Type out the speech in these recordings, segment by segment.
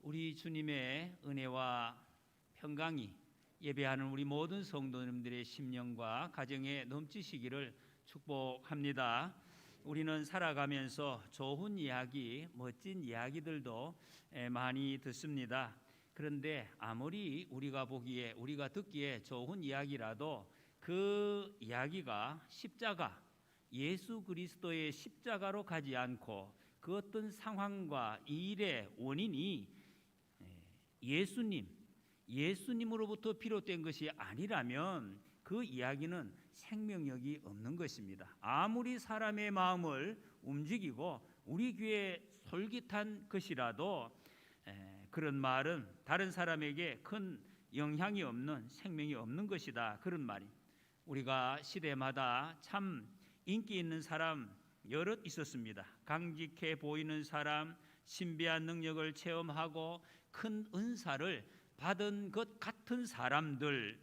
우리 주님의 은혜와 평강이 예배하는 우리 모든 성도님들의 심령과 가정에 넘치시기를 축복합니다. 우리는 살아가면서 좋은 이야기, 멋진 이야기들도 많이 듣습니다. 그런데 아무리 우리가 보기에, 우리가 듣기에 좋은 이야기라도 그 이야기가 십자가, 예수 그리스도의 십자가로 가지 않고 그 어떤 상황과 이 일의 원인이 예수님으로부터 비롯된 것이 아니라면 그 이야기는 생명력이 없는 것입니다. 아무리 사람의 마음을 움직이고 우리 귀에 솔깃한 것이라도 그런 말은 다른 사람에게 큰 영향이 없는, 생명이 없는 것이다, 그런 말이. 우리가 시대마다 참 인기 있는 사람 여럿 있었습니다. 강직해 보이는 사람, 신비한 능력을 체험하고 큰 은사를 받은 것 같은 사람들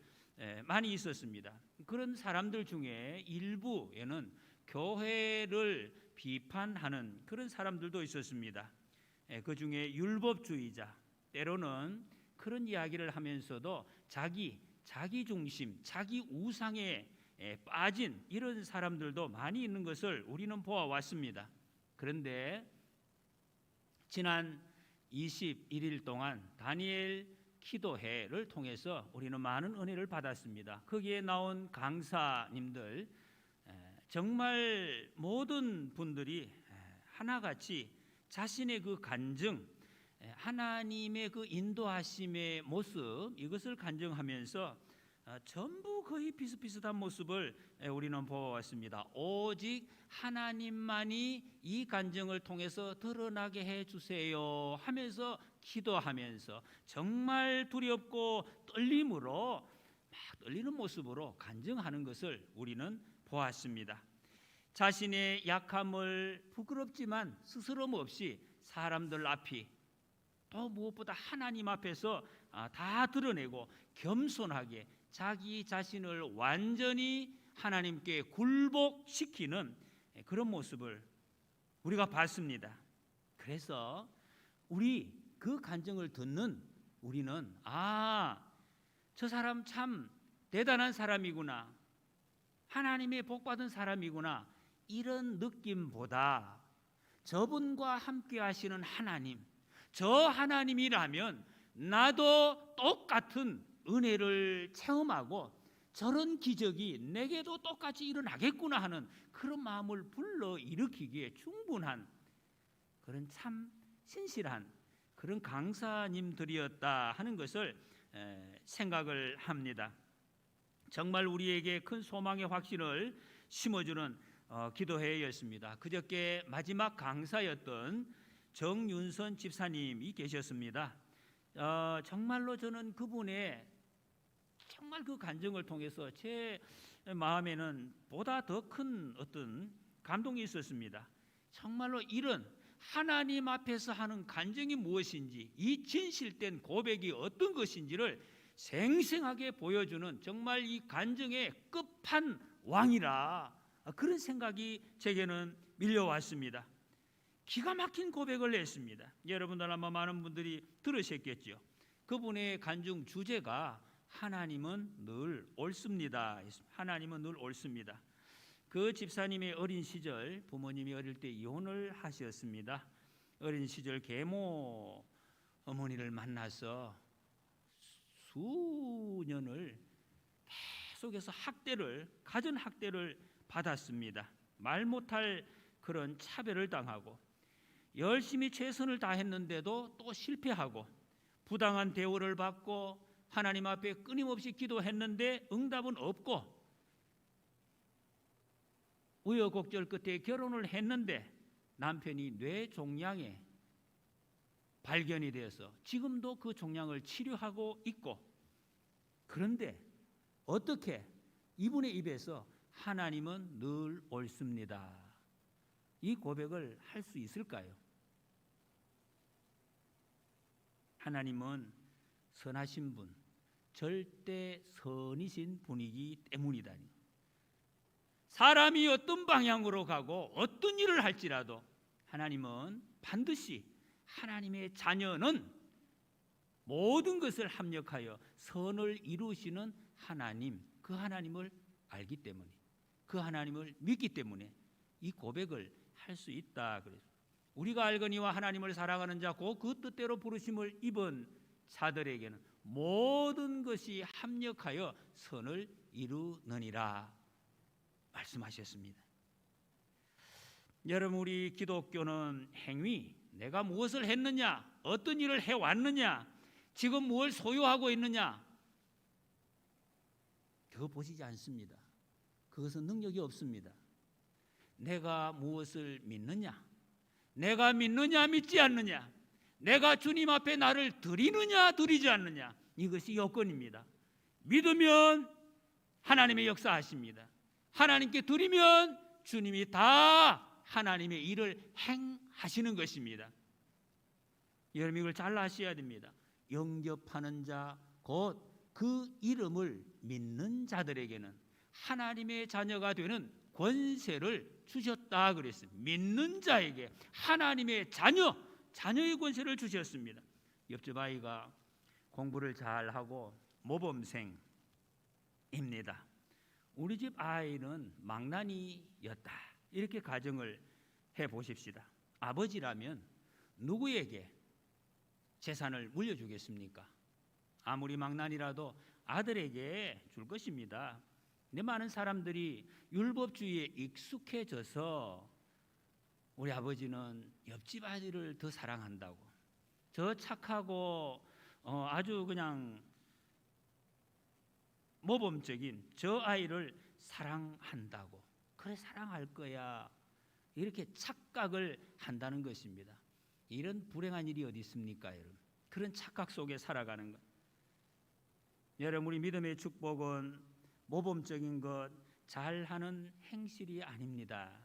많이 있었습니다. 그런 사람들 중에 일부에는 교회를 비판하는 그런 사람들도 있었습니다. 그 중에 율법주의자, 때로는 그런 이야기를 하면서도 자기 중심, 자기 우상에 빠진 이런 사람들도 많이 있는 것을 우리는 보아왔습니다. 그런데 지난 21일 동안 다니엘 기도회를 통해서 우리는 많은 은혜를 받았습니다. 거기에 나온 강사님들 정말 모든 분들이 하나같이 자신의 그 간증, 하나님의 그 인도하심의 모습, 이것을 간증하면서 전부 거의 비슷비슷한 모습을 우리는 보아왔습니다. 오직 하나님만이 이 간증을 통해서 드러나게 해주세요 하면서 기도하면서 정말 두렵고 떨림으로 막 떨리는 모습으로 간증하는 것을 우리는 보았습니다. 자신의 약함을 부끄럽지만 스스럼 없이 사람들 앞이 또 무엇보다 하나님 앞에서 다 드러내고 겸손하게 자기 자신을 완전히 하나님께 굴복시키는 그런 모습을 우리가 봤습니다. 그래서 우리 그 간증을 듣는 우리는 저 사람 참 대단한 사람이구나, 하나님의 복받은 사람이구나, 이런 느낌보다 저분과 함께 하시는 하나님, 저 하나님이라면 나도 똑같은 은혜를 체험하고 저런 기적이 내게도 똑같이 일어나겠구나 하는 그런 마음을 불러일으키기에 충분한 그런 참 신실한 그런 강사님들이었다 하는 것을 생각을 합니다. 정말 우리에게 큰 소망의 확신을 심어주는 기도회였습니다. 그저께 마지막 강사였던 정윤선 집사님이 계셨습니다. 정말로 저는 그분의 정말 그 간증을 통해서 제 마음에는 보다 더 큰 어떤 감동이 있었습니다. 정말로 이런 하나님 앞에서 하는 간증이 무엇인지, 이 진실된 고백이 어떤 것인지를 생생하게 보여주는 정말 이 간증의 끝판왕이라, 그런 생각이 제게는 밀려왔습니다. 기가 막힌 고백을 했습니다. 여러분들 아마 많은 분들이 들으셨겠죠. 그분의 간증 주제가 하나님은 늘 옳습니다. 하나님은 늘 옳습니다. 그 집사님의 어린 시절, 부모님이 어릴 때 이혼을 하셨습니다. 어린 시절 계모 어머니를 만나서 수년을 계속해서 가전 학대를 받았습니다. 말 못할 그런 차별을 당하고 열심히 최선을 다했는데도 또 실패하고 부당한 대우를 받고 하나님 앞에 끊임없이 기도했는데 응답은 없고 우여곡절 끝에 결혼을 했는데 남편이 뇌종양에 발견이 되어서 지금도 그 종양을 치료하고 있고, 그런데 어떻게 이분의 입에서 하나님은 늘 옳습니다, 이 고백을 할 수 있을까요? 하나님은 선하신 분, 절대 선이신 분이기 때문이다니. 사람이 어떤 방향으로 가고 어떤 일을 할지라도 하나님은 반드시, 하나님의 자녀는 모든 것을 합력하여 선을 이루시는 하나님, 그 하나님을 알기 때문에, 그 하나님을 믿기 때문에 이 고백을 할 수 있다. 그래서 우리가 알거니와 하나님을 사랑하는 자 곧 그 뜻대로 부르심을 입은 자들에게는 모든 것이 합력하여 선을 이루느니라 말씀하셨습니다. 여러분, 우리 기독교는 행위, 내가 무엇을 했느냐, 어떤 일을 해왔느냐, 지금 무엇을 소유하고 있느냐, 그거 보시지 않습니다. 그것은 능력이 없습니다. 내가 무엇을 믿느냐, 내가 믿느냐 믿지 않느냐, 내가 주님 앞에 나를 드리느냐 드리지 않느냐, 이것이 여건입니다. 믿으면 하나님의 역사하십니다. 하나님께 드리면 주님이 다 하나님의 일을 행하시는 것입니다. 여러분, 이걸 잘 아셔야 됩니다. 영접하는 자 곧 그 이름을 믿는 자들에게는 하나님의 자녀가 되는 권세를 주셨다 그랬습니다. 믿는 자에게 하나님의 자녀의 권세를 주셨습니다. 옆집 아이가 공부를 잘하고 모범생입니다. 우리 집 아이는 망나니였다, 이렇게 가정을 해보십시다. 아버지라면 누구에게 재산을 물려주겠습니까? 아무리 망나니라도 아들에게 줄 것입니다. 근데 많은 사람들이 율법주의에 익숙해져서 우리 아버지는 옆집 아이를 더 사랑한다고, 저 착하고 아주 그냥 모범적인 저 아이를 사랑한다고, 그래 사랑할 거야, 이렇게 착각을 한다는 것입니다. 이런 불행한 일이 어디 있습니까, 여러분? 그런 착각 속에 살아가는 것. 여러분, 우리 믿음의 축복은 모범적인 것, 잘하는 행실이 아닙니다.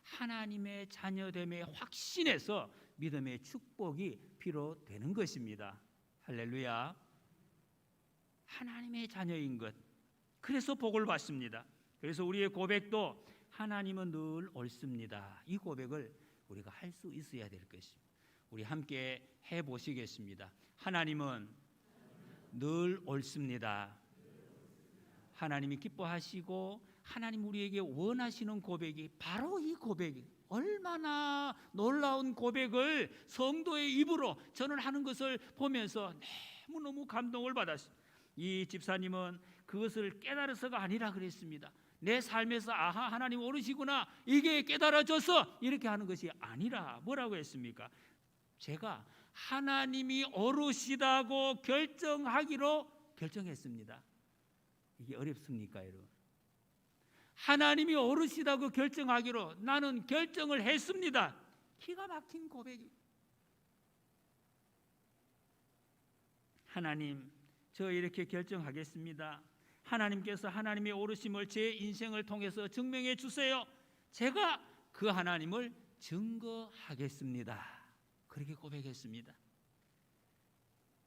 하나님의 자녀됨의 확신에서 믿음의 축복이 비롯되는 것입니다. 할렐루야. 하나님의 자녀인 것, 그래서 복을 받습니다. 그래서 우리의 고백도 하나님은 늘 옳습니다, 이 고백을 우리가 할 수 있어야 될 것입니다. 우리 함께 해보시겠습니다. 하나님은 늘 옳습니다. 하나님이 기뻐하시고 하나님 우리에게 원하시는 고백이 바로 이 고백이, 얼마나 놀라운 고백을 성도의 입으로 저는 하는 것을 보면서 너무너무 감동을 받았습니다. 이 집사님은 그것을 깨달아서가 아니라 그랬습니다. 내 삶에서 아하, 하나님 옳으시구나, 이게 깨달아져서 이렇게 하는 것이 아니라 뭐라고 했습니까? 제가 하나님이 옳으시다고 결정하기로 결정했습니다. 이게 어렵습니까, 여러분? 하나님이 옳으시다고 결정하기로 나는 결정을 했습니다. 기가 막힌 고백이. 하나님, 저 이렇게 결정하겠습니다. 하나님께서 하나님의 옳으심을 제 인생을 통해서 증명해 주세요. 제가 그 하나님을 증거하겠습니다. 그렇게 고백했습니다.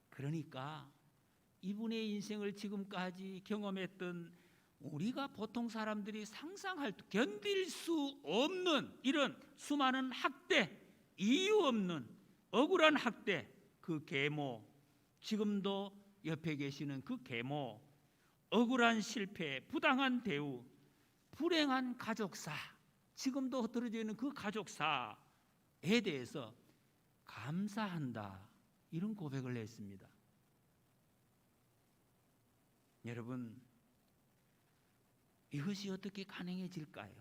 그러니까 이분의 인생을 지금까지 경험했던 우리가 보통 사람들이 상상할 견딜 수 없는 이런 수많은 학대, 이유 없는 억울한 학대, 그 계모, 지금도 옆에 계시는 그 계모, 억울한 실패, 부당한 대우, 불행한 가족사, 지금도 흩어져 있는 그 가족사에 대해서 감사한다, 이런 고백을 했습니다. 여러분, 이것이 어떻게 가능해질까요?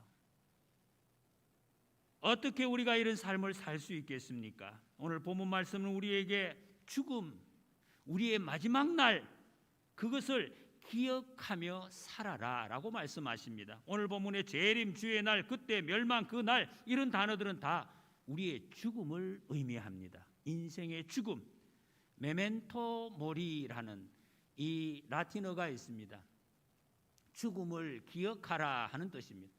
어떻게 우리가 이런 삶을 살 수 있겠습니까? 오늘 본문 말씀은 우리에게 죽음, 우리의 마지막 날, 그것을 기억하며 살아라 라고 말씀하십니다. 오늘 본문의 재림, 주의 날, 그때, 멸망, 그 날, 이런 단어들은 다 우리의 죽음을 의미합니다. 인생의 죽음, 메멘토 모리라는 이 라틴어가 있습니다. 죽음을 기억하라 하는 뜻입니다.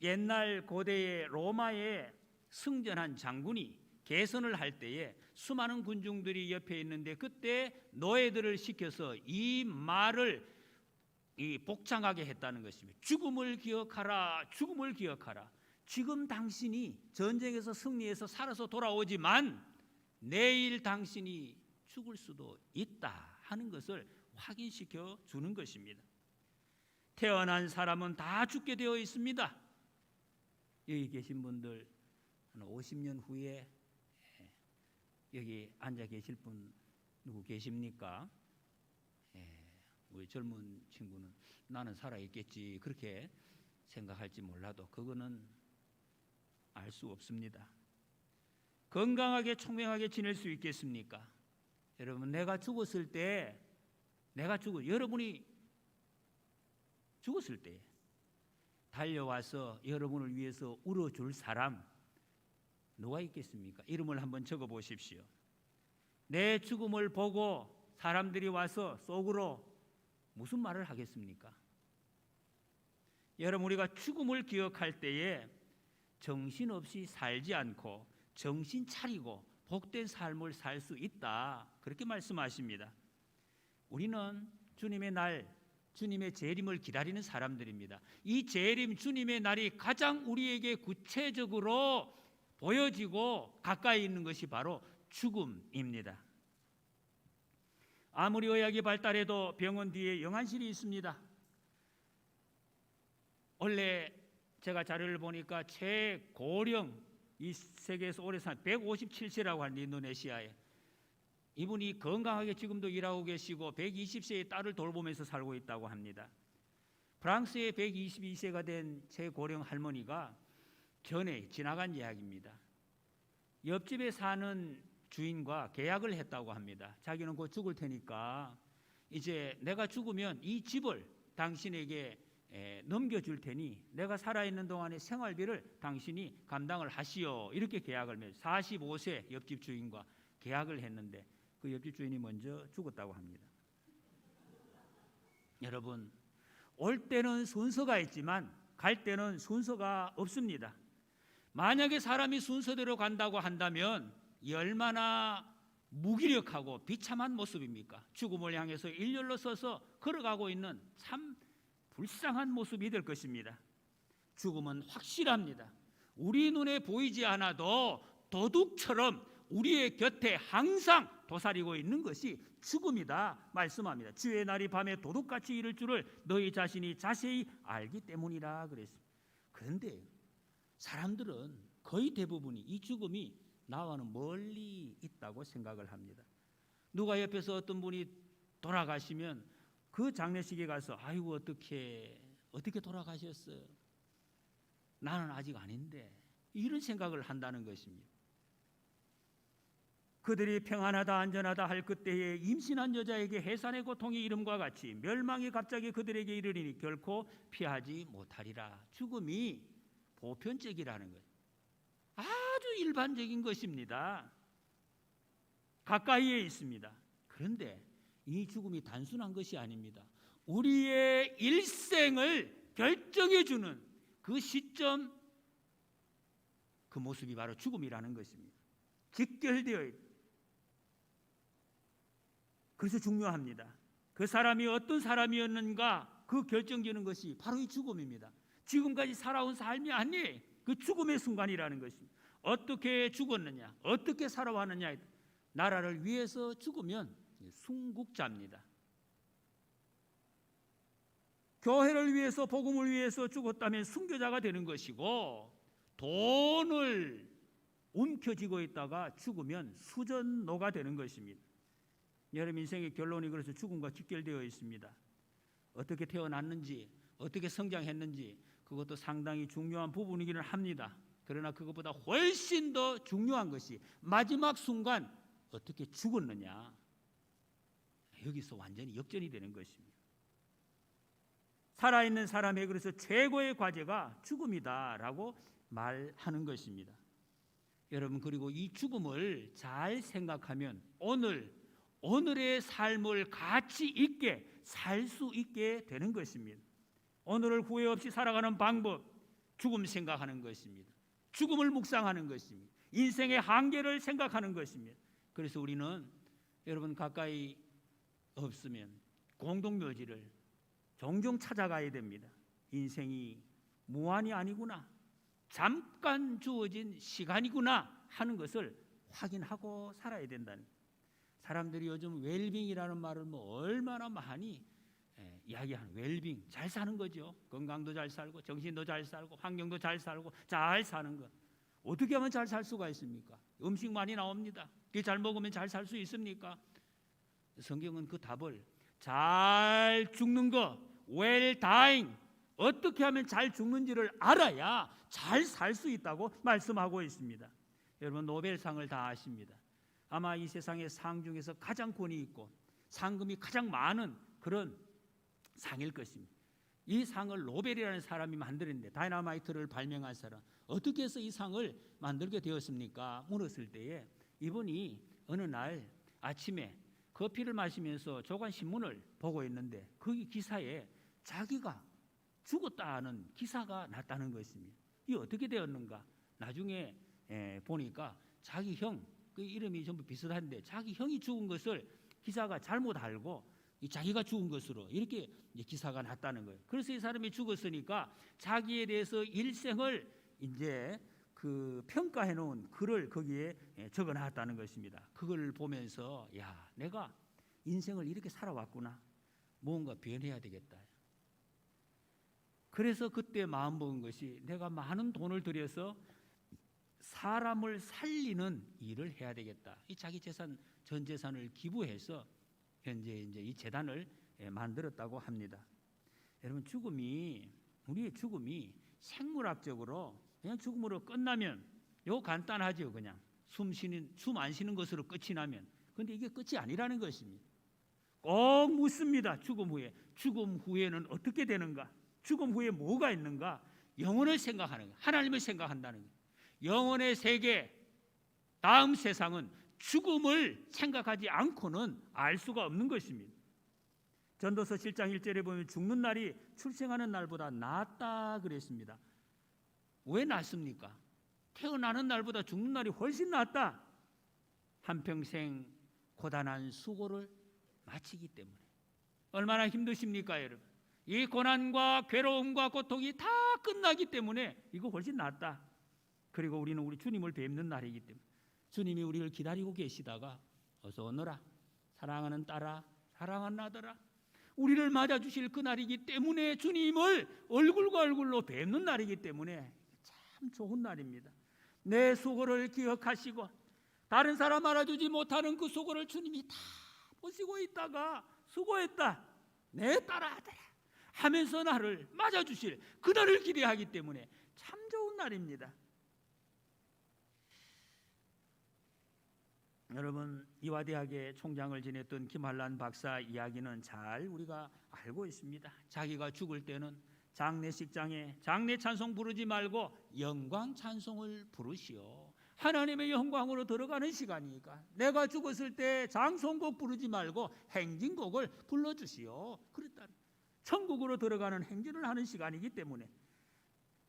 옛날 고대의 로마에 승전한 장군이 개선을 할 때에 수많은 군중들이 옆에 있는데, 그때 노예들을 시켜서 이 말을 복창하게 했다는 것입니다. 죽음을 기억하라, 죽음을 기억하라. 지금 당신이 전쟁에서 승리해서 살아서 돌아오지만 내일 당신이 죽을 수도 있다 하는 것을 확인시켜 주는 것입니다. 태어난 사람은 다 죽게 되어 있습니다. 여기 계신 분들 한 50년 후에 여기 앉아 계실 분 누구 계십니까? 우리 젊은 친구는 나는 살아있겠지 그렇게 생각할지 몰라도 그거는 알 수 없습니다. 건강하게 총명하게 지낼 수 있겠습니까? 여러분, 내가 죽었을 때 여러분이 죽었을 때 달려와서 여러분을 위해서 울어줄 사람 누가 있겠습니까? 이름을 한번 적어 보십시오. 내 죽음을 보고 사람들이 와서 속으로 무슨 말을 하겠습니까? 여러분, 우리가 죽음을 기억할 때에 정신없이 살지 않고 정신 차리고 복된 삶을 살 수 있다 그렇게 말씀하십니다. 우리는 주님의 날, 주님의 재림을 기다리는 사람들입니다. 이 재림 주님의 날이 가장 우리에게 구체적으로 보여지고 가까이 있는 것이 바로 죽음입니다. 아무리 의학이 발달해도 병원 뒤에 영안실이 있습니다. 원래 제가 자료를 보니까 최고령 이 세계에서 오래 산 157세라고 하는 인도네시아에 이분이 건강하게 지금도 일하고 계시고 120세의 딸을 돌보면서 살고 있다고 합니다. 프랑스의 122세가 된 최고령 할머니가 전에 지나간 이야기입니다. 옆집에 사는 주인과 계약을 했다고 합니다. 자기는 곧 죽을 테니까 이제 내가 죽으면 이 집을 당신에게 넘겨줄 테니 내가 살아있는 동안의 생활비를 당신이 감당을 하시오 이렇게 계약을 맺어 45세 옆집 주인과 계약을 했는데 그 옆집 주인이 먼저 죽었다고 합니다. 여러분, 올 때는 순서가 있지만 갈 때는 순서가 없습니다. 만약에 사람이 순서대로 간다고 한다면 얼마나 무기력하고 비참한 모습입니까? 죽음을 향해서 일렬로 서서 걸어가고 있는 참 불쌍한 모습이 될 것입니다. 죽음은 확실합니다. 우리 눈에 보이지 않아도 도둑처럼 우리의 곁에 항상 도사리고 있는 것이 죽음이다 말씀합니다. 주의 날이 밤에 도둑같이 이를 줄을 너희 자신이 자세히 알기 때문이라 그랬습니다. 그런데 사람들은 거의 대부분이 이 죽음이 나와는 멀리 있다고 생각을 합니다. 누가 옆에서 어떤 분이 돌아가시면 그 장례식에 가서 아이고 어떻게 돌아가셨어요? 나는 아직 아닌데 이런 생각을 한다는 것입니다. 그들이 평안하다 안전하다 할 그때에 임신한 여자에게 해산의 고통이 이름과 같이 멸망이 갑자기 그들에게 이르리니 결코 피하지 못하리라. 죽음이 보편적이라는 것, 아주 일반적인 것입니다. 가까이에 있습니다. 그런데 이 죽음이 단순한 것이 아닙니다. 우리의 일생을 결정해주는 그 시점, 그 모습이 바로 죽음이라는 것입니다. 직결되어 있다. 그래서 중요합니다. 그 사람이 어떤 사람이었는가 그 결정지는 것이 바로 이 죽음입니다. 지금까지 살아온 삶이 아니에요. 그 죽음의 순간이라는 것입니다. 어떻게 죽었느냐, 어떻게 살아왔느냐, 나라를 위해서 죽으면 순국자입니다. 교회를 위해서 복음을 위해서 죽었다면 순교자가 되는 것이고, 돈을 움켜쥐고 있다가 죽으면 수전노가 되는 것입니다. 여러분 인생의 결론이 그래서 죽음과 직결되어 있습니다. 어떻게 태어났는지, 어떻게 성장했는지 그것도 상당히 중요한 부분이기는 합니다. 그러나 그것보다 훨씬 더 중요한 것이 마지막 순간 어떻게 죽었느냐, 여기서 완전히 역전이 되는 것입니다. 살아있는 사람에게 그래서 최고의 과제가 죽음이다라고 말하는 것입니다. 여러분, 그리고 이 죽음을 잘 생각하면 오늘의 삶을 가치 있게 살 수 있게 되는 것입니다. 오늘을 후회 없이 살아가는 방법, 죽음 생각하는 것입니다. 죽음을 묵상하는 것입니다. 인생의 한계를 생각하는 것입니다. 그래서 우리는 여러분 가까이 없으면 공동묘지를 종종 찾아가야 됩니다. 인생이 무한이 아니구나, 잠깐 주어진 시간이구나 하는 것을 확인하고 살아야 된다는, 사람들이 요즘 웰빙이라는 말을 뭐 얼마나 많이 이야기하는, 웰빙, 잘 사는 거죠. 건강도 잘 살고 정신도 잘 살고 환경도 잘 살고 잘 사는 것. 어떻게 하면 잘 살 수가 있습니까? 음식 많이 나옵니다. 그게 잘 먹으면 잘 살 수 있습니까? 성경은 그 답을 잘 죽는 거, well dying, 어떻게 하면 잘 죽는지를 알아야 잘 살 수 있다고 말씀하고 있습니다. 여러분, 노벨상을 다 아십니다. 아마 이 세상의 상 중에서 가장 권위 있고 상금이 가장 많은 그런 상일 것입니다. 이 상을 노벨이라는 사람이 만들었는데, 다이너마이트를 발명한 사람, 어떻게 해서 이 상을 만들게 되었습니까? 물었을 때에 이분이 어느 날 아침에 커피를 마시면서 조간신문을 보고 있는데 그 기사에 자기가 죽었다는 기사가 났다는 것입니다. 이게 어떻게 되었는가? 나중에 보니까 자기 형, 그 이름이 전부 비슷한데 자기 형이 죽은 것을 기사가 잘못 알고 자기가 죽은 것으로 이렇게 기사가 났다는 거예요. 그래서 이 사람이 죽었으니까 자기에 대해서 일생을 이제 그 평가해 놓은 글을 거기에 적어 놨다는 것입니다. 그걸 보면서 야, 내가 인생을 이렇게 살아왔구나. 뭔가 변해야 되겠다. 그래서 그때 마음 먹은 것이 내가 많은 돈을 들여서 사람을 살리는 일을 해야 되겠다. 이 자기 재산, 전 재산을 기부해서 현재 이제 이 재단을 만들었다고 합니다. 여러분, 우리의 죽음이 생물학적으로 그냥 죽음으로 끝나면 요 간단하죠. 그냥 숨 안 쉬는 것으로 끝이 나면. 그런데 이게 끝이 아니라는 것입니다. 꼭 묻습니다. 죽음 후에는 어떻게 되는가? 죽음 후에 뭐가 있는가? 영혼을 생각하는 거예요. 하나님을 생각한다는 거예요. 영혼의 세계, 다음 세상은 죽음을 생각하지 않고는 알 수가 없는 것입니다. 전도서 7장 1절에 보면 죽는 날이 출생하는 날보다 낫다 그랬습니다. 왜 낫습니까? 태어나는 날보다 죽는 날이 훨씬 낫다. 한평생 고단한 수고를 마치기 때문에. 얼마나 힘드십니까, 여러분? 이 고난과 괴로움과 고통이 다 끝나기 때문에 이거 훨씬 낫다. 그리고 우리는 우리 주님을 뵙는 날이기 때문에 주님이 우리를 기다리고 계시다가 어서 오너라, 사랑하는 딸아, 사랑하는 아들아, 우리를 맞아주실 그 날이기 때문에, 주님을 얼굴과 얼굴로 뵙는 날이기 때문에 참 좋은 날입니다. 내 수고를 기억하시고 다른 사람 알아주지 못하는 그 수고를 주님이 다 보시고 있다가 수고했다, 내 딸아 아들아 하면서 나를 맞아주실 그날을 기대하기 때문에 참 좋은 날입니다. 여러분, 이화대학의 총장을 지냈던 김한란 박사 이야기는 잘 우리가 알고 있습니다. 자기가 죽을 때는 장례식장에 장례 찬송 부르지 말고 영광 찬송을 부르시오. 하나님의 영광으로 들어가는 시간이니까 내가 죽었을 때 장송곡 부르지 말고 행진곡을 불러주시오. 그랬다. 천국으로 들어가는 행진을 하는 시간이기 때문에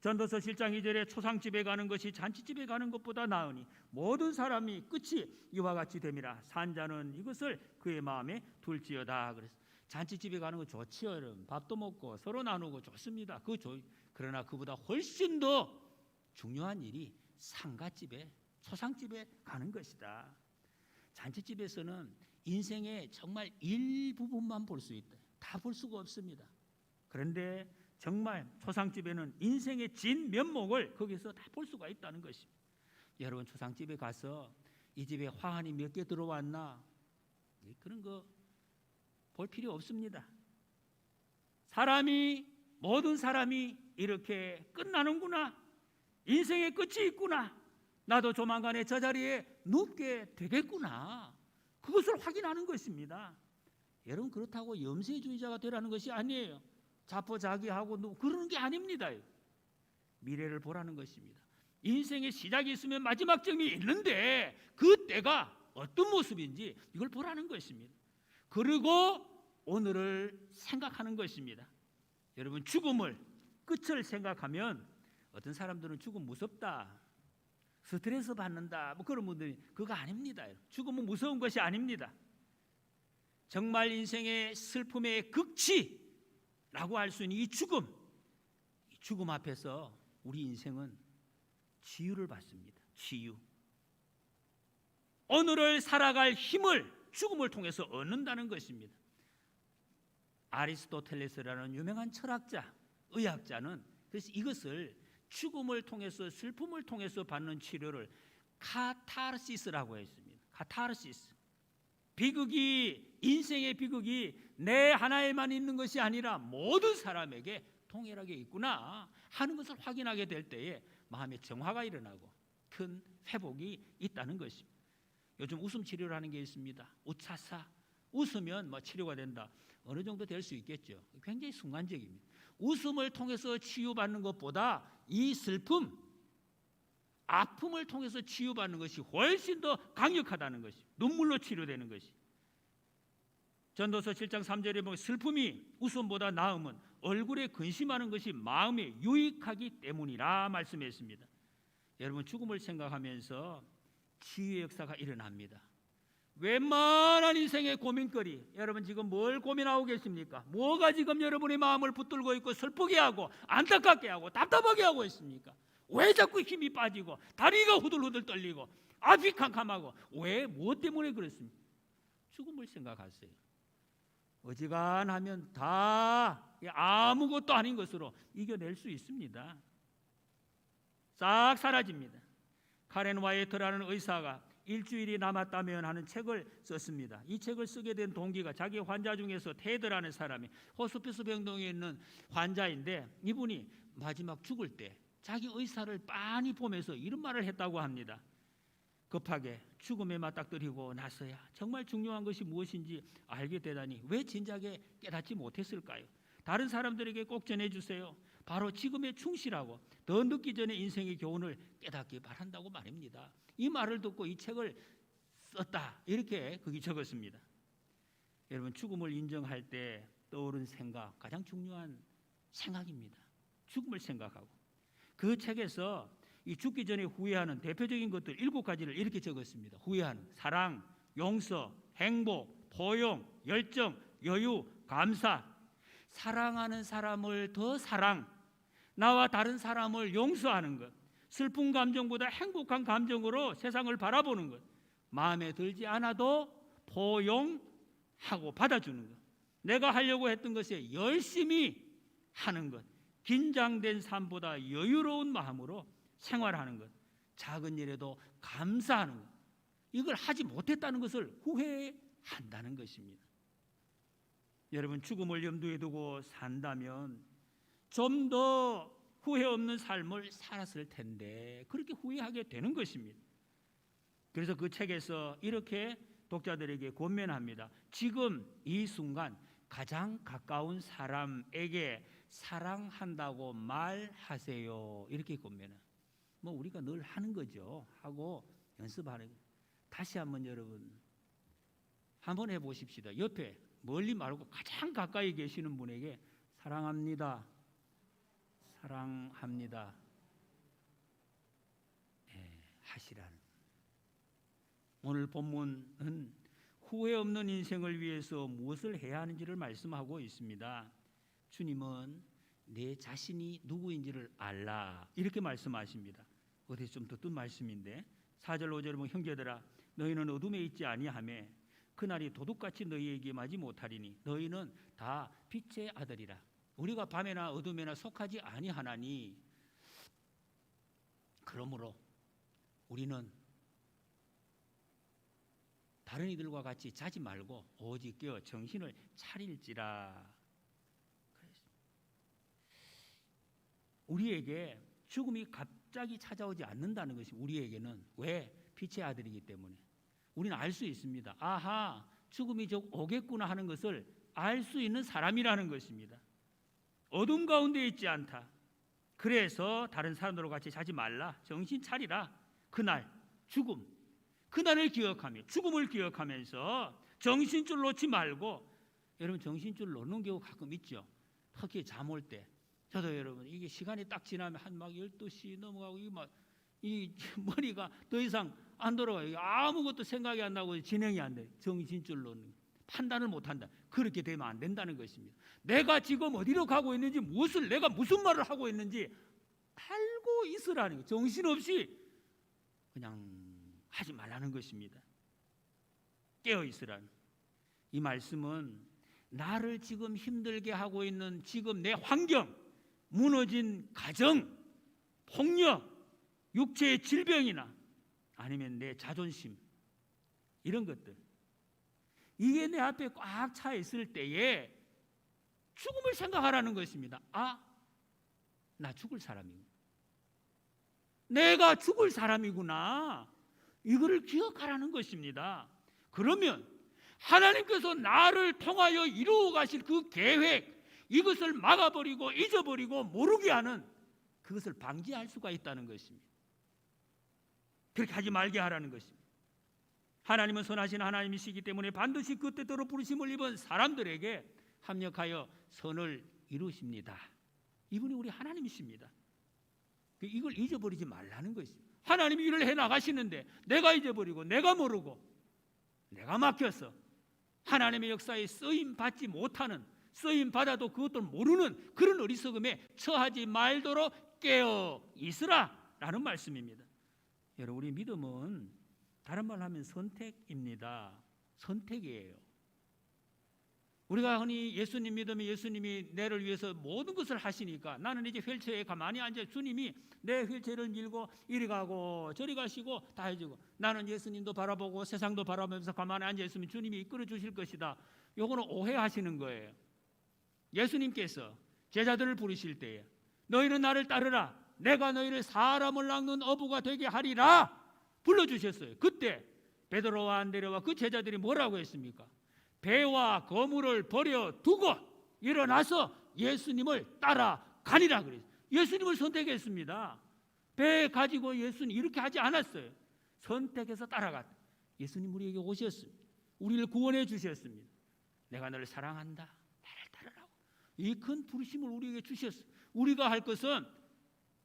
전도서 7장 2절에 초상집에 가는 것이 잔치집에 가는 것보다 나으니 모든 사람이 끝이 이와 같이 됨이라. 산자는 이것을 그의 마음에 둘지어다. 그래서 잔치집에 가는 거 좋지요, 여러분. 밥도 먹고 서로 나누고 좋습니다. 그러나 그보다 훨씬 더 중요한 일이 상가집에, 초상집에 가는 것이다. 잔치집에서는 인생의 정말 일부분만 볼 수 있다. 다 볼 수가 없습니다. 그런데 정말 초상집에는 인생의 진면목을 거기서 다 볼 수가 있다는 것입니다. 여러분, 초상집에 가서 이 집에 화환이 몇 개 들어왔나 그런 거 볼 필요 없습니다. 모든 사람이 이렇게 끝나는구나, 인생의 끝이 있구나, 나도 조만간에 저 자리에 눕게 되겠구나, 그것을 확인하는 것입니다. 여러분, 그렇다고 염세주의자가 되라는 것이 아니에요. 자포자기하고 그러는 게 아닙니다. 미래를 보라는 것입니다. 인생의 시작이 있으면 마지막 점이 있는데 그 때가 어떤 모습인지 이걸 보라는 것입니다. 그리고 오늘을 생각하는 것입니다. 여러분, 죽음을, 끝을 생각하면 어떤 사람들은 죽음 무섭다, 스트레스 받는다, 그런 분들이, 그거 아닙니다. 죽음은 무서운 것이 아닙니다. 정말 인생의 슬픔의 극치라고 할 수 있는 이 죽음 앞에서 우리 인생은 치유를 받습니다. 치유. 오늘을 살아갈 힘을 죽음을 통해서 얻는다는 것입니다. 아리스토텔레스라는 유명한 철학자, 의학자는 그래서 이것을 죽음을 통해서, 슬픔을 통해서 받는 치료를 카타르시스라고 했습니다. 카타르시스. 비극이, 인생의 비극이 내 하나에만 있는 것이 아니라 모든 사람에게 동일하게 있구나 하는 것을 확인하게 될 때에 마음의 정화가 일어나고 큰 회복이 있다는 것입니다. 요즘 웃음 치료를 하는 게 있습니다. 우차사. 웃으면 뭐 치료가 된다. 어느 정도 될 수 있겠죠. 굉장히 순간적입니다. 웃음을 통해서 치유받는 것보다 이 슬픔, 아픔을 통해서 치유받는 것이 훨씬 더 강력하다는 것이, 눈물로 치료되는 것이. 전도서 7장 3절에 보면 슬픔이 웃음보다 나음은 얼굴에 근심하는 것이 마음에 유익하기 때문이라 말씀했습니다. 여러분, 죽음을 생각하면서 치유의 역사가 일어납니다. 웬만한 인생의 고민거리, 여러분 지금 뭘 고민하고 계십니까? 뭐가 지금 여러분의 마음을 붙들고 있고 슬프게 하고 안타깝게 하고 답답하게 하고 있습니까? 왜 자꾸 힘이 빠지고 다리가 후들후들 떨리고 앞이 캄캄하고 왜, 무엇 때문에 그렇습니까? 죽음을 생각하세요. 어지간하면 다 아무것도 아닌 것으로 이겨낼 수 있습니다. 싹 사라집니다. 카렌 와이어트라는 의사가 일주일이 남았다면 하는 책을 썼습니다. 이 책을 쓰게 된 동기가 자기 환자 중에서 테드라는 사람이 호스피스 병동에 있는 환자인데, 이분이 마지막 죽을 때 자기 의사를 빤히 보면서 이런 말을 했다고 합니다. 급하게 죽음에 맞닥뜨리고 나서야 정말 중요한 것이 무엇인지 알게 되다니 왜 진작에 깨닫지 못했을까요? 다른 사람들에게 꼭 전해주세요. 바로 지금에 충실하고 더 늦기 전에 인생의 교훈을 깨닫기 바란다고 말입니다. 이 말을 듣고 이 책을 썼다, 이렇게 거기 적었습니다. 여러분, 죽음을 인정할 때 떠오른 생각, 가장 중요한 생각입니다. 죽음을 생각하고 그 책에서 이 죽기 전에 후회하는 대표적인 것들 7가지를 이렇게 적었습니다. 후회하는 사랑, 용서, 행복, 포용, 열정, 여유, 감사. 사랑하는 사람을 더 사랑, 나와 다른 사람을 용서하는 것, 슬픈 감정보다 행복한 감정으로 세상을 바라보는 것, 마음에 들지 않아도 포용하고 받아주는 것, 내가 하려고 했던 것에 열심히 하는 것, 긴장된 삶보다 여유로운 마음으로 생활하는 것, 작은 일에도 감사하는 것, 이걸 하지 못했다는 것을 후회한다는 것입니다. 여러분, 죽음을 염두에 두고 산다면 좀 더 후회 없는 삶을 살았을 텐데 그렇게 후회하게 되는 것입니다. 그래서 그 책에서 이렇게 독자들에게 권면합니다. 지금 이 순간 가장 가까운 사람에게 사랑한다고 말하세요. 이렇게 권면해요. 뭐 우리가 늘 하는 거죠. 하고 연습하는 거예요. 다시 한번 여러분 한번 해보십시다. 옆에 멀리 말고 가장 가까이 계시는 분에게 사랑합니다. 사랑합니다. 하시라는. 오늘 본문은 후회 없는 인생을 위해서 무엇을 해야 하는지를 말씀하고 있습니다. 주님은 내 자신이 누구인지를 알라, 이렇게 말씀하십니다. 어디서 좀 듣던 말씀인데 4절 5절에 보면 형제들아 너희는 어둠에 있지 아니하며 그날이 도둑같이 너희에게 임하지 못하리니 너희는 다 빛의 아들이라. 우리가 밤에나 어둠에나 속하지 아니하나니 그러므로 우리는 다른 이들과 같이 자지 말고 오직 깨어 정신을 차릴지라. 우리에게 죽음이 갑자기 찾아오지 않는다는 것이 우리에게는 왜? 빛의 아들이기 때문에 우리는 알 수 있습니다. 아하, 죽음이 저 오겠구나 하는 것을 알 수 있는 사람이라는 것입니다. 어둠 가운데 있지 않다. 그래서 다른 사람들과 같이 자지 말라. 정신 차리라. 그날 죽음, 그날을 기억하며 죽음을 기억하면서 정신줄 놓지 말고. 여러분, 정신줄 놓는 경우 가끔 있죠. 특히 잠 올 때. 저도 여러분 이게 시간이 딱 지나면 한 막 12시 넘어가고 이 머리가 더 이상 안 돌아가요. 아무것도 생각이 안 나고 진행이 안 돼. 정신줄 놓는, 판단을 못 한다. 그렇게 되면 안 된다는 것입니다. 내가 지금 어디로 가고 있는지, 내가 무슨 말을 하고 있는지 알고 있으라는 거예요. 정신없이 그냥 하지 말라는 것입니다. 깨어 있으라. 이 말씀은 나를 지금 힘들게 하고 있는 지금 내 환경, 무너진 가정, 폭력, 육체의 질병이나 아니면 내 자존심, 이런 것들, 이게 내 앞에 꽉 차 있을 때에 죽음을 생각하라는 것입니다. 아, 나 죽을 사람이구나, 내가 죽을 사람이구나, 이거를 기억하라는 것입니다. 그러면 하나님께서 나를 통하여 이루어 가실 그 계획, 이것을 막아버리고 잊어버리고 모르게 하는, 그것을 방지할 수가 있다는 것입니다. 그렇게 하지 말게 하라는 것입니다. 하나님은 선하신 하나님이시기 때문에 반드시 그 뜻대로 부르심을 입은 사람들에게 합력하여 선을 이루십니다. 이분이 우리 하나님이십니다. 이걸 잊어버리지 말라는 것입니다. 하나님이 일을 해나가시는데 내가 잊어버리고 내가 모르고 내가 맡겨서 하나님의 역사에 쓰임받지 못하는, 쓰임받아도 그것도 모르는 그런 어리석음에 처하지 말도록 깨어 있으라 라는 말씀입니다. 여러분, 우리 믿음은 다른 말로 하면 선택입니다. 선택이에요. 우리가 흔히 예수님 믿으면 예수님이 내를 위해서 모든 것을 하시니까 나는 이제 휠체어에 가만히 앉아, 주님이 내 휠체어를 밀고 이리 가고 저리 가시고 다 해주고, 나는 예수님도 바라보고 세상도 바라보면서 가만히 앉아 있으면 주님이 이끌어 주실 것이다. 요거는 오해하시는 거예요. 예수님께서 제자들을 부르실 때에 너희는 나를 따르라, 내가 너희를 사람을 낚는 어부가 되게 하리라 불러주셨어요. 그때 베드로와 안드레와 그 제자들이 뭐라고 했습니까? 배와 거물을 버려두고 일어나서 예수님을 따라가니라 그랬어요. 예수님을 선택했습니다. 배 가지고 예수님 이렇게 하지 않았어요. 선택해서 따라갔다. 예수님 우리에게 오셨습니다. 우리를 구원해 주셨습니다. 내가 너를 사랑한다, 나를 따르라고 이 큰 부르심을 우리에게 주셨어요. 우리가 할 것은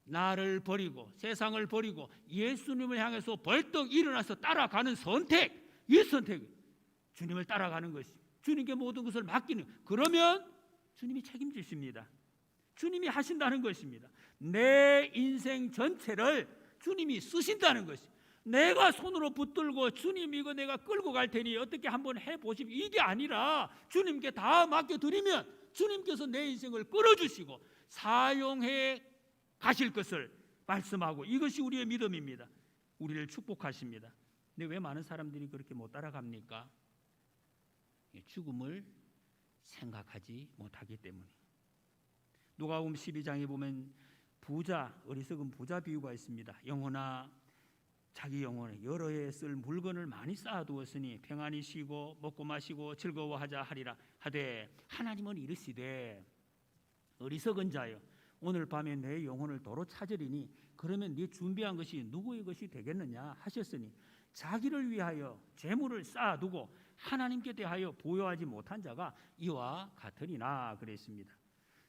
나를 버리고 세상을 버리고 예수님을 향해서 벌떡 일어나서 따라가는 선택, 이 선택, 주님을 따라가는 것이, 주님께 모든 것을 맡기는, 그러면 주님이 책임지십니다. 주님이 하신다는 것입니다. 내 인생 전체를 주님이 쓰신다는 것이, 내가 손으로 붙들고 주님 이거 내가 끌고 갈 테니 어떻게 한번 해보십시오, 이게 아니라 주님께 다 맡겨드리면 주님께서 내 인생을 끌어주시고 사용해 가실 것을 말씀하고, 이것이 우리의 믿음입니다. 우리를 축복하십니다. 근데 왜 많은 사람들이 그렇게 못 따라갑니까? 죽음을 생각하지 못하기 때문에. 누가복음 12장에 보면 부자, 어리석은 부자 비유가 있습니다. 영혼아, 자기 영혼에 여러 해 쓸 물건을 많이 쌓아두었으니 평안히 쉬고 먹고 마시고 즐거워하자 하리라 하되, 하나님은 이르시되 어리석은 자여, 오늘 밤에 내 영혼을 도로 찾으리니 그러면 네 준비한 것이 누구의 것이 되겠느냐 하셨으니, 자기를 위하여 재물을 쌓아두고 하나님께 대하여 보유하지 못한 자가 이와 같으리나 그랬습니다.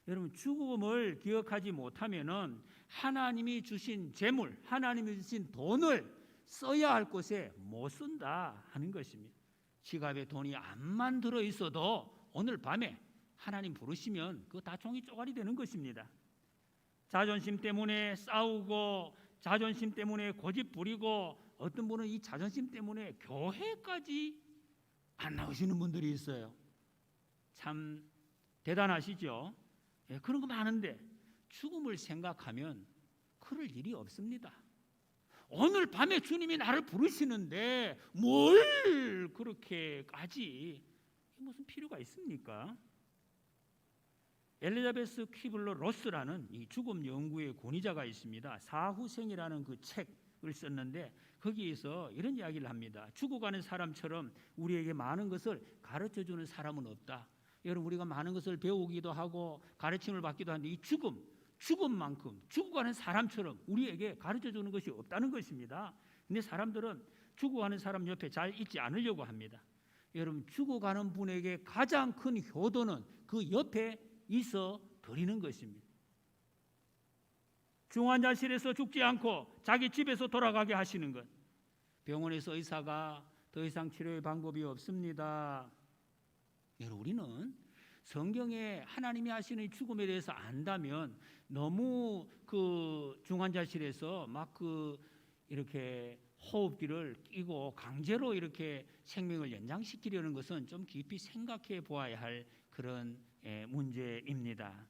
여러분, 죽음을 기억하지 못하면은 하나님이 주신 재물, 하나님이 주신 돈을 써야 할 곳에 못 쓴다 하는 것입니다. 지갑에 돈이 암만 들어 있어도 오늘 밤에 하나님 부르시면 그거 다 종이 쪼가리 되는 것입니다. 자존심 때문에 싸우고 자존심 때문에 고집 부리고, 어떤 분은 이 자존심 때문에 교회까지 안 나오시는 분들이 있어요. 참 대단하시죠? 예, 그런 거 많은데 죽음을 생각하면 그럴 일이 없습니다. 오늘 밤에 주님이 나를 부르시는데 뭘 그렇게까지, 무슨 필요가 있습니까? 엘리자베스 퀴블러 로스라는 이 죽음 연구의 권위자가 있습니다. 사후생이라는 그 책을 썼는데 거기에서 이런 이야기를 합니다. 죽어가는 사람처럼 우리에게 많은 것을 가르쳐주는 사람은 없다. 여러분, 우리가 많은 것을 배우기도 하고 가르침을 받기도 하는데 이 죽음만큼 죽어가는 사람처럼 우리에게 가르쳐주는 것이 없다는 것입니다. 근데 사람들은 죽어가는 사람 옆에 잘 있지 않으려고 합니다. 여러분, 죽어가는 분에게 가장 큰 효도는 그 옆에 있어 드리는 것입니다. 중환자실에서 죽지 않고 자기 집에서 돌아가게 하시는 것. 병원에서 의사가 더 이상 치료의 방법이 없습니다. 여러분, 우리는 성경에 하나님이 하시는 죽음에 대해서 안다면 너무 그 중환자실에서 막 이렇게 호흡기를 끼고 강제로 이렇게 생명을 연장시키려는 것은 좀 깊이 생각해 보아야 할 그런 문제입니다.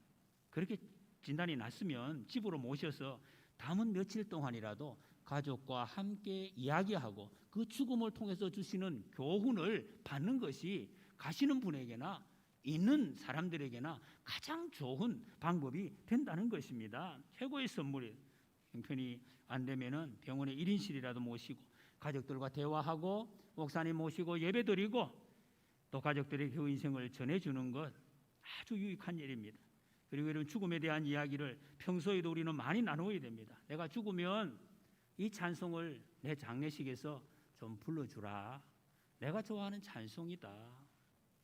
그렇게 진단이 났으면 집으로 모셔서 남은 며칠 동안이라도 가족과 함께 이야기하고 그 죽음을 통해서 주시는 교훈을 받는 것이 가시는 분에게나 있는 사람들에게나 가장 좋은 방법이 된다는 것입니다. 최고의 선물이 형편이 안 되면은 병원에 1인실이라도 모시고 가족들과 대화하고 목사님 모시고 예배드리고 또 가족들에게 그 인생을 전해주는 것 아주 유익한 일입니다. 그리고 이런 죽음에 대한 이야기를 평소에도 우리는 많이 나누어야 됩니다. 내가 죽으면 이 찬송을 내 장례식에서 좀 불러주라. 내가 좋아하는 찬송이다.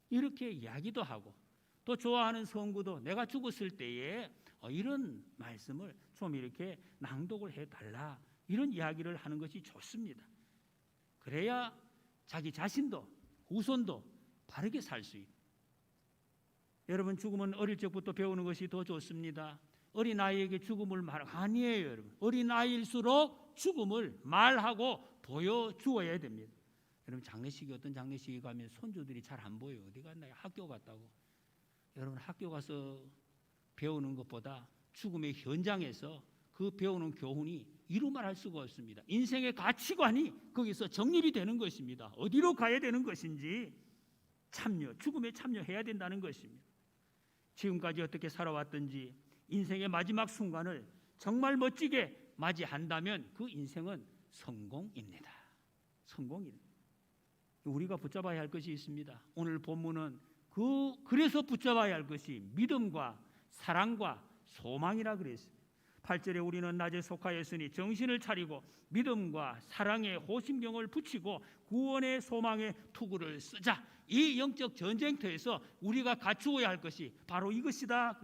이렇게 이야기도 하고 또 좋아하는 성구도 내가 죽었을 때에 이런 말씀을 좀 이렇게 낭독을 해달라. 이런 이야기를 하는 것이 좋습니다. 그래야 자기 자신도 후손도 바르게 살 수 있고. 여러분 죽음은 어릴 적부터 배우는 것이 더 좋습니다. 어린아이에게 죽음을 아니에요 여러분. 어린아이일수록 죽음을 말하고 보여주어야 됩니다. 여러분 장례식이 어떤 장례식이 가면 손주들이 잘 안 보여요. 어디 갔나 학교 갔다고. 여러분 학교 가서 배우는 것보다 죽음의 현장에서 그 배우는 교훈이 이루 말할 수가 없습니다. 인생의 가치관이 거기서 정립이 되는 것입니다. 어디로 가야 되는 것인지 죽음에 참여해야 된다는 것입니다. 지금까지 어떻게 살아왔든지 인생의 마지막 순간을 정말 멋지게 맞이한다면 그 인생은 성공입니다. 성공입니다. 우리가 붙잡아야 할 것이 있습니다. 오늘 본문은 그래서 붙잡아야 할 것이 믿음과 사랑과 소망이라 그랬습니다. 8절에 우리는 낮에 속하였으니 정신을 차리고 믿음과 사랑의 호심경을 붙이고 구원의 소망의 투구를 쓰자. 이 영적 전쟁터에서 우리가 갖추어야 할 것이 바로 이것이다.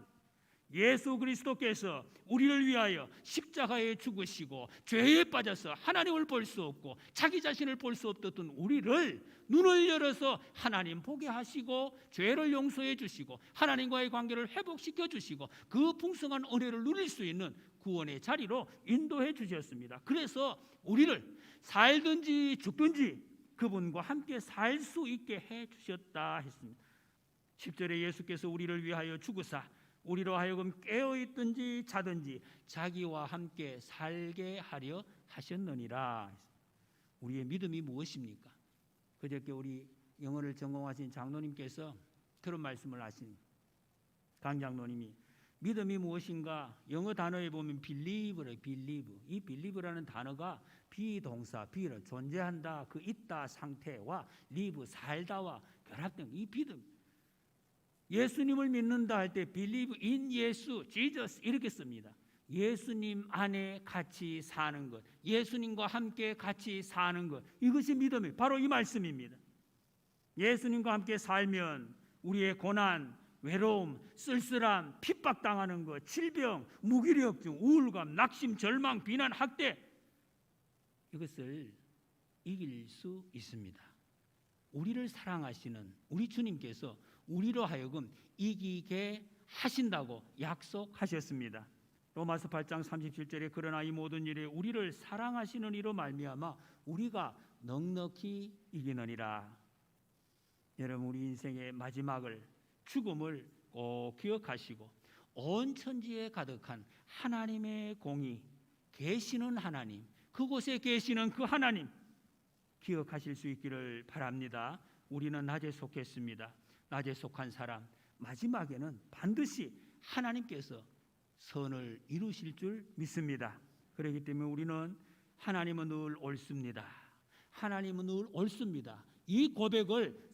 예수 그리스도께서 우리를 위하여 십자가에 죽으시고 죄에 빠져서 하나님을 볼 수 없고 자기 자신을 볼 수 없었던 우리를 눈을 열어서 하나님 보게 하시고 죄를 용서해 주시고 하나님과의 관계를 회복시켜 주시고 그 풍성한 은혜를 누릴 수 있는 구원의 자리로 인도해 주셨습니다. 그래서 우리를 살든지 죽든지 그분과 함께 살 수 있게 해 주셨다 했습니다. 10절에 예수께서 우리를 위하여 죽으사 우리로 하여금 깨어있든지 자든지 자기와 함께 살게 하려 하셨느니라. 우리의 믿음이 무엇입니까? 그저께 우리 영어를 전공하신 장로님께서 그런 말씀을 하신 강 장로님이 믿음이 무엇인가? 영어 단어에 보면 believe래, believe. 이 believe라는 단어가 비동사, 비를 존재한다, 그 있다 상태와 live, 살다와 결합된 이 믿음. 예수님을 믿는다 할 때 believe in 예수, Jesus 이렇게 씁니다. 예수님 안에 같이 사는 것, 예수님과 함께 같이 사는 것, 이것이 믿음이에요. 바로 이 말씀입니다. 예수님과 함께 살면 우리의 고난, 외로움, 쓸쓸함, 핍박당하는 것, 질병, 무기력증, 우울감, 낙심, 절망, 비난, 학대 이것을 이길 수 있습니다. 우리를 사랑하시는 우리 주님께서 우리로 하여금 이기게 하신다고 약속하셨습니다. 로마서 8장 37절에 그러나 이 모든 일에 우리를 사랑하시는 이로 말미암아 우리가 넉넉히 이기느니라. 여러분 우리 인생의 마지막을 죽음을 꼭 기억하시고 온 천지에 가득한 하나님의 공이 계시는 하나님, 그곳에 계시는 그 하나님 기억하실 수 있기를 바랍니다. 우리는 낮에 속했습니다. 낮에 속한 사람 마지막에는 반드시 하나님께서 선을 이루실 줄 믿습니다. 그렇기 때문에 우리는 하나님은 늘 옳습니다. 하나님은 늘 옳습니다. 이 고백을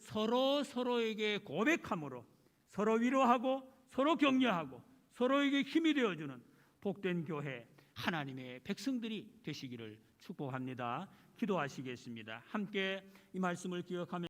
서로에게 고백함으로 서로 위로하고 서로 격려하고 서로에게 힘이 되어주는 복된 교회 하나님의 백성들이 되시기를 축복합니다. 기도하시겠습니다. 함께 이 말씀을 기억하며